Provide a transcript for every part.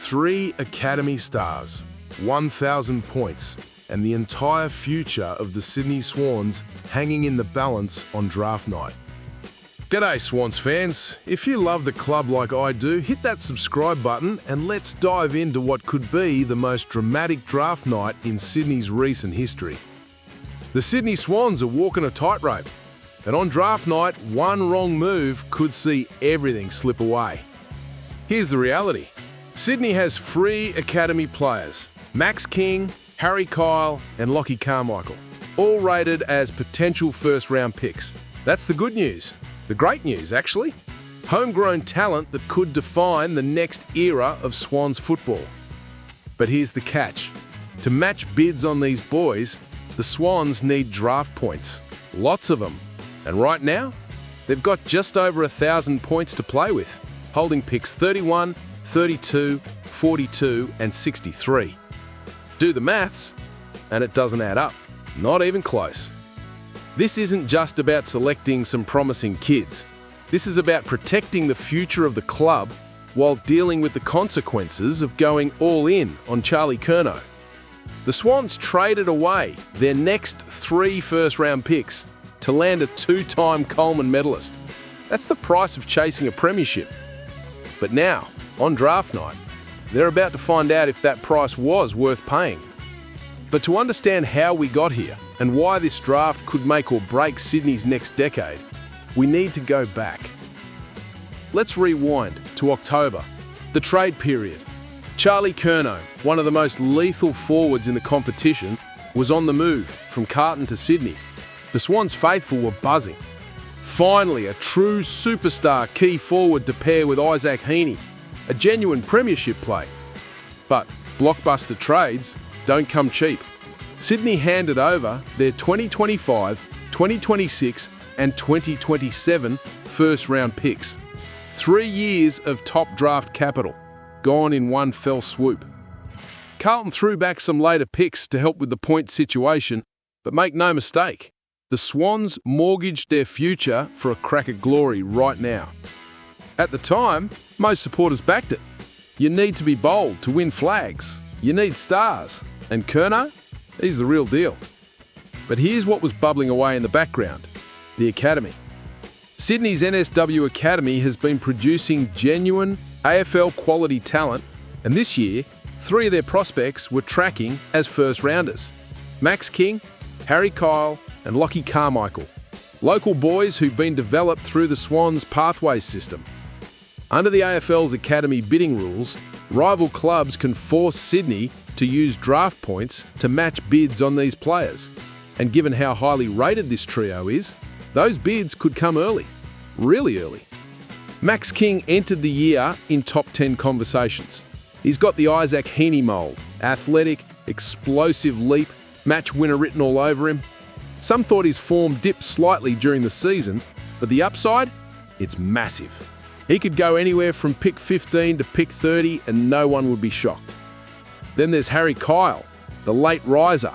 3 academy stars, 1,000 points, and the entire future of the Sydney Swans hanging in the balance on draft night. G'day Swans fans, if you love the club like I do, hit that subscribe button and let's dive into what could be the most dramatic draft night in Sydney's recent history. The Sydney Swans are walking a tightrope, and on draft night, one wrong move could see everything slip away. Here's the reality. Sydney has 3 academy players, Max King, Harry Kyle and Lockie Carmichael, all rated as potential first-round picks. That's the good news. The great news, actually. Homegrown talent that could define the next era of Swans football. But here's the catch. To match bids on these boys, the Swans need draft points. Lots of them. And right now, they've got just over 1,000 points to play with, holding picks 31, 32, 42 and 63. Do the maths, and it doesn't add up. Not even close. This isn't just about selecting some promising kids. This is about protecting the future of the club while dealing with the consequences of going all in on Charlie Curnow. The Swans traded away their next 3 first-round picks to land a 2-time Coleman medalist. That's the price of chasing a premiership. But now, on draft night, they're about to find out if that price was worth paying. But to understand how we got here and why this draft could make or break Sydney's next decade, we need to go back. Let's rewind to October, the trade period. Charlie Curnow, one of the most lethal forwards in the competition, was on the move from Carlton to Sydney. The Swans faithful were buzzing. Finally, a true superstar key forward to pair with Isaac Heaney, a genuine premiership play. But blockbuster trades don't come cheap. Sydney handed over their 2025, 2026 and 2027 first-round picks. 3 years of top draft capital, gone in one fell swoop. Carlton threw back some later picks to help with the point situation, but make no mistake, the Swans mortgaged their future for a crack at glory right now. At the time, most supporters backed it. You need to be bold to win flags. You need stars. And Curnow? He's the real deal. But here's what was bubbling away in the background. The academy. Sydney's NSW Academy has been producing genuine AFL quality talent, and this year, 3 of their prospects were tracking as first-rounders. Max King, Harry Kyle and Lockie Carmichael. Local boys who've been developed through the Swans Pathways system. Under the AFL's academy bidding rules, rival clubs can force Sydney to use draft points to match bids on these players. And given how highly rated this trio is, those bids could come early, really early. Max King entered the year in top 10 conversations. He's got the Isaac Heaney mould, athletic, explosive leap, match winner written all over him. Some thought his form dipped slightly during the season, but the upside? It's massive. He could go anywhere from pick 15 to pick 30 and no one would be shocked. Then there's Harry Kyle, the late riser.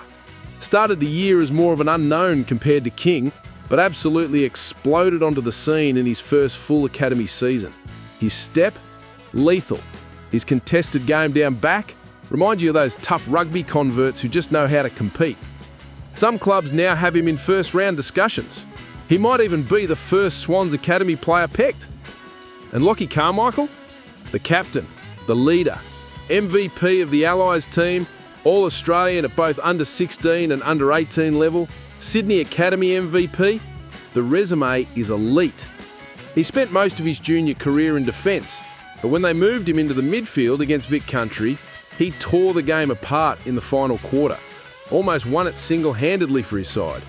Started the year as more of an unknown compared to King, but absolutely exploded onto the scene in his first full academy season. His step? Lethal. His contested game down back? Reminds you of those tough rugby converts who just know how to compete. Some clubs now have him in first-round discussions. He might even be the first Swans Academy player picked. And Lockie Carmichael? The captain, the leader, MVP of the Allies team, All-Australian at both under 16 and under 18 level, Sydney Academy MVP. The resume is elite. He spent most of his junior career in defence, but when they moved him into the midfield against Vic Country, he tore the game apart in the final quarter. Almost won it single-handedly for his side.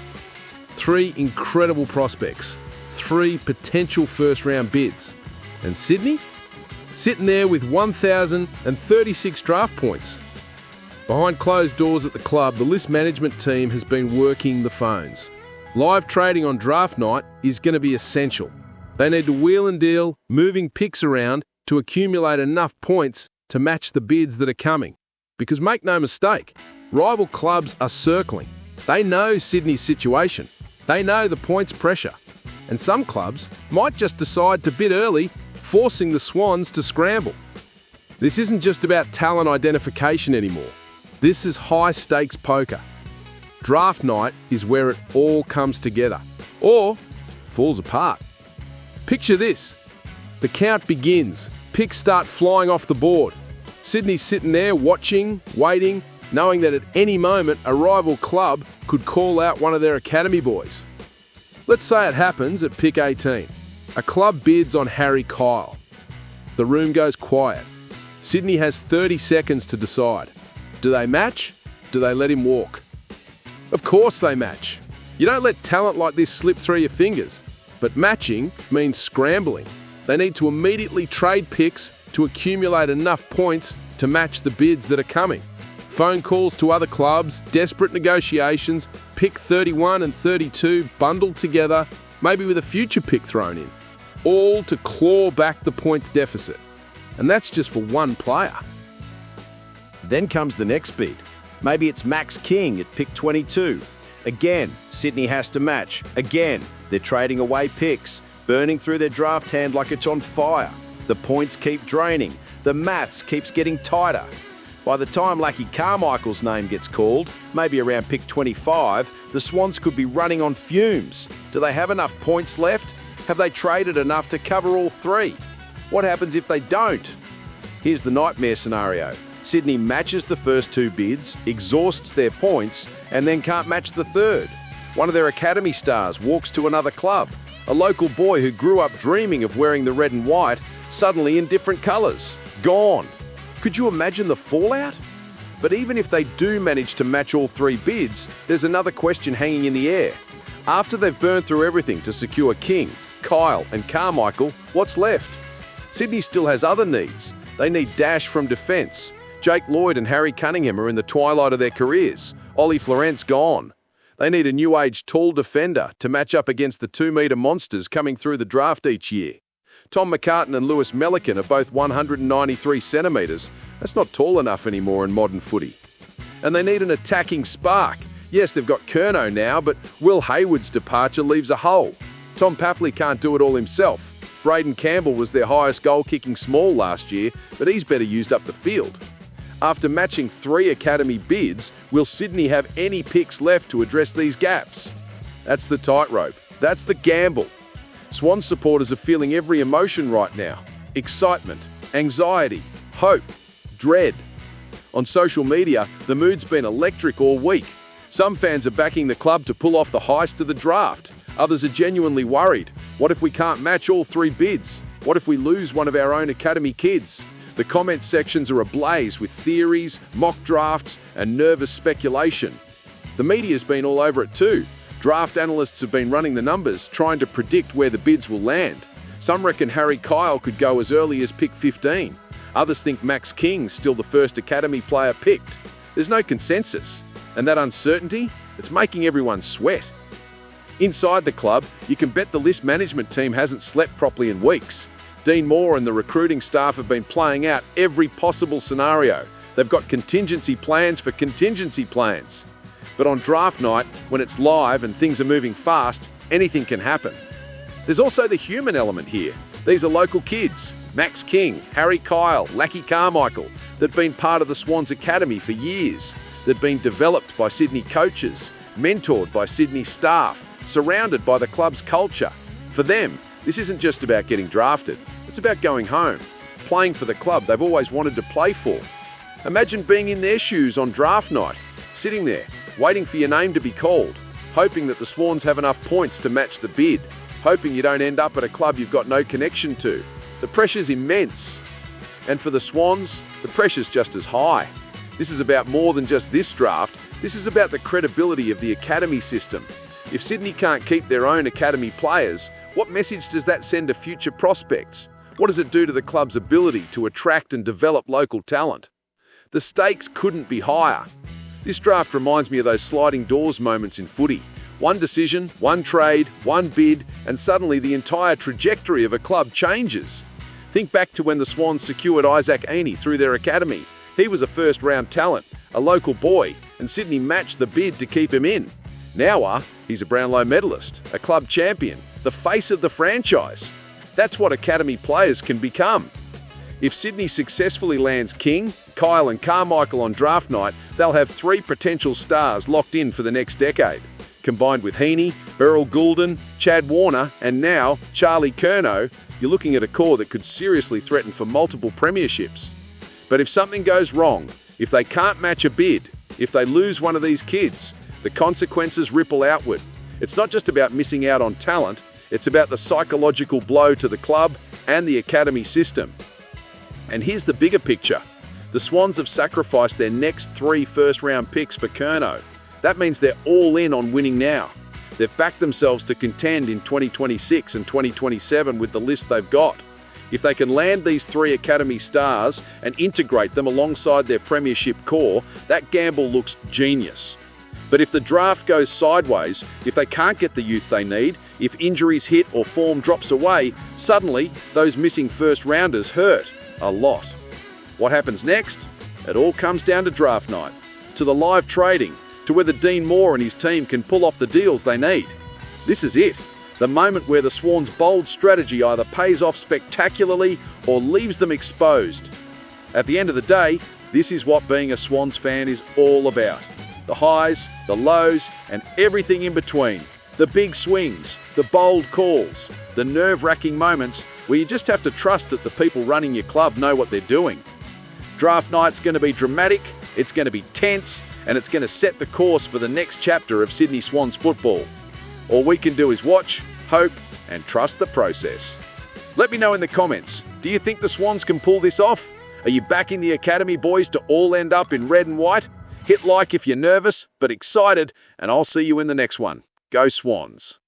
3 incredible prospects, 3 potential first-round bids. And Sydney? Sitting there with 1,036 draft points. Behind closed doors at the club, the list management team has been working the phones. Live trading on draft night is going to be essential. They need to wheel and deal, moving picks around to accumulate enough points to match the bids that are coming. Because make no mistake, rival clubs are circling. They know Sydney's situation. They know the points pressure. And some clubs might just decide to bid early, forcing the Swans to scramble. This isn't just about talent identification anymore. This is high-stakes poker. Draft night is where it all comes together, or falls apart. Picture this. The count begins. Picks start flying off the board. Sydney's sitting there watching, waiting, knowing that at any moment a rival club could call out one of their academy boys. Let's say it happens at pick 18. A club bids on Harry Kyle. The room goes quiet. Sydney has 30 seconds to decide. Do they match? Do they let him walk? Of course they match. You don't let talent like this slip through your fingers. But matching means scrambling. They need to immediately trade picks to accumulate enough points to match the bids that are coming. Phone calls to other clubs, desperate negotiations, pick 31 and 32 bundled together, maybe with a future pick thrown in, all to claw back the points deficit. And that's just for one player. Then comes the next bid. Maybe it's Max King at pick 22. Again, Sydney has to match. Again, they're trading away picks, burning through their draft hand like it's on fire. The points keep draining. The maths keeps getting tighter. By the time Lackey Carmichael's name gets called, maybe around pick 25, the Swans could be running on fumes. Do they have enough points left? Have they traded enough to cover all three? What happens if they don't? Here's the nightmare scenario. Sydney matches the first two bids, exhausts their points, and then can't match the third. One of their academy stars walks to another club. A local boy who grew up dreaming of wearing the red and white, suddenly in different colours. Gone. Could you imagine the fallout? But even if they do manage to match all three bids, there's another question hanging in the air. After they've burned through everything to secure King, Kyle and Carmichael, what's left? Sydney still has other needs. They need dash from defence. Jake Lloyd and Harry Cunningham are in the twilight of their careers. Ollie Florent's gone. They need a new-age tall defender to match up against the 2-metre monsters coming through the draft each year. Tom McCartan and Lewis Melican are both 193 centimetres. That's not tall enough anymore in modern footy. And they need an attacking spark. Yes, they've got Curnow now, but Will Hayward's departure leaves a hole. Tom Papley can't do it all himself. Braden Campbell was their highest goal-kicking small last year, but he's better used up the field. After matching 3 academy bids, will Sydney have any picks left to address these gaps? That's the tightrope. That's the gamble. Swans supporters are feeling every emotion right now. Excitement, anxiety, hope, dread. On social media, the mood's been electric all week. Some fans are backing the club to pull off the heist of the draft. Others are genuinely worried. What if we can't match all 3 bids? What if we lose one of our own academy kids? The comment sections are ablaze with theories, mock drafts, and nervous speculation. The media's been all over it too. Draft analysts have been running the numbers, trying to predict where the bids will land. Some reckon Harry Kyle could go as early as pick 15. Others think Max King's still the first academy player picked. There's no consensus, and that uncertainty, it's making everyone sweat. Inside the club, you can bet the list management team hasn't slept properly in weeks. Dean Moore and the recruiting staff have been playing out every possible scenario. They've got contingency plans for contingency plans. But on draft night, when it's live and things are moving fast, anything can happen. There's also the human element here. These are local kids, Max King, Harry Kyle, Lackey Carmichael, that've been part of the Swans Academy for years, that've been developed by Sydney coaches, mentored by Sydney staff, surrounded by the club's culture. For them, this isn't just about getting drafted. It's about going home, playing for the club they've always wanted to play for. Imagine being in their shoes on draft night, sitting there, waiting for your name to be called, hoping that the Swans have enough points to match the bid, hoping you don't end up at a club you've got no connection to. The pressure's immense. And for the Swans, the pressure's just as high. This is about more than just this draft. This is about the credibility of the academy system. If Sydney can't keep their own academy players, what message does that send to future prospects? What does it do to the club's ability to attract and develop local talent? The stakes couldn't be higher. This draft reminds me of those sliding doors moments in footy. One decision, one trade, one bid, and suddenly the entire trajectory of a club changes. Think back to when the Swans secured Isaac Aney through their academy. He was a first-round talent, a local boy, and Sydney matched the bid to keep him in. Now, he's a Brownlow medalist, a club champion, the face of the franchise. That's what academy players can become. If Sydney successfully lands King, Kyle and Carmichael on draft night, they'll have 3 potential stars locked in for the next decade. Combined with Heaney, Beryl Goulden, Chad Warner, and now Charlie Curnow, you're looking at a core that could seriously threaten for multiple premierships. But if something goes wrong, if they can't match a bid, if they lose one of these kids, the consequences ripple outward. It's not just about missing out on talent, it's about the psychological blow to the club and the academy system. And here's the bigger picture. The Swans have sacrificed their next 3 first-round picks for Curnow. That means they're all in on winning now. They've backed themselves to contend in 2026 and 2027 with the list they've got. If they can land these 3 academy stars and integrate them alongside their premiership core, that gamble looks genius. But if the draft goes sideways, if they can't get the youth they need, if injuries hit or form drops away, suddenly those missing first-rounders hurt a lot. What happens next? It all comes down to draft night, to the live trading, to whether Dean Moore and his team can pull off the deals they need. This is it, the moment where the Swans' bold strategy either pays off spectacularly or leaves them exposed. At the end of the day, this is what being a Swans fan is all about. The highs, the lows, and everything in between. The big swings, the bold calls, the nerve-wracking moments where you just have to trust that the people running your club know what they're doing. Draft night's going to be dramatic, it's going to be tense, and it's going to set the course for the next chapter of Sydney Swans football. All we can do is watch, hope, and trust the process. Let me know in the comments, do you think the Swans can pull this off? Are you backing the Academy boys to all end up in red and white? Hit like if you're nervous, but excited, and I'll see you in the next one. Go Swans!